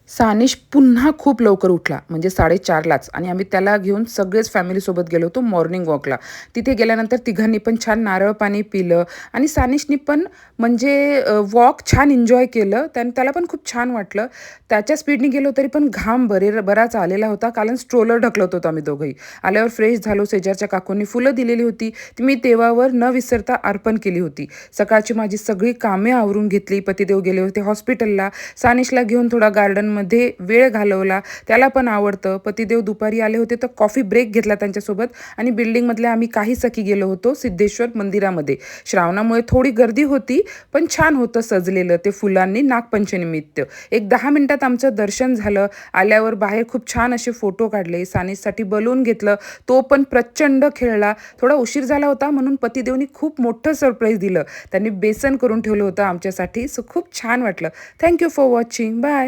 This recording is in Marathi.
सानिश पुन्हा खूप लवकर उठला, म्हणजे 4:30लाच आणि आम्ही त्याला घेऊन सगळेच फॅमिलीसोबत गेलो होतो मॉर्निंग वॉकला. तिथे गेल्यानंतर तिघांनी पण छान नारळ पाणी पिलं आणि सानिशनी पण म्हणजे वॉक छान एन्जॉय केलं. त्याला पण खूप छान वाटलं. त्याच्या स्पीडने गेलो तरी पण घाम बराच आलेला होता, कारण स्ट्रोलर ढकलत होतो आम्ही दोघंही. आल्यावर फ्रेश झालो. शेजारच्या काकूंनी फुलं दिलेली होती, ती मी देवावर न विसरता अर्पण केली होती. सकाळची माझी सगळी कामे आवरून घेतली. पतिदेव गेले होते हॉस्पिटलला. सानिशला घेऊन थोडा गार्डनमध्ये वेळ घालवला, त्याला पण आवडतं. पतिदेव दुपारी आले होते तर कॉफी ब्रेक घेतला त्यांच्यासोबत आणि बिल्डिंगमधल्या आम्ही काही सखी गेलो होतो सिद्धेश्वर मंदिरामध्ये. श्रावणामुळे थोडी गर्दी होती, पण छान होतं सजलेलं ते फुलांनी नागपंचमीनिमित्त. एक 10 मिनिटात आमचं दर्शन झालं. आल्यावर बाहेर खूप छान असे फोटो काढले. सानिशसाठी बलून घेतलं, तो पण प्रचंड खेळला. थोडा उशीर झाला होता म्हणून पतिदेवनी खूप मोठं सरप्राईज दिलं. त्यांनी बेसन करून ठेवलं होतं आमच्यासाठी. सो खूप छान वाटलं. Thank you for watching. Bye.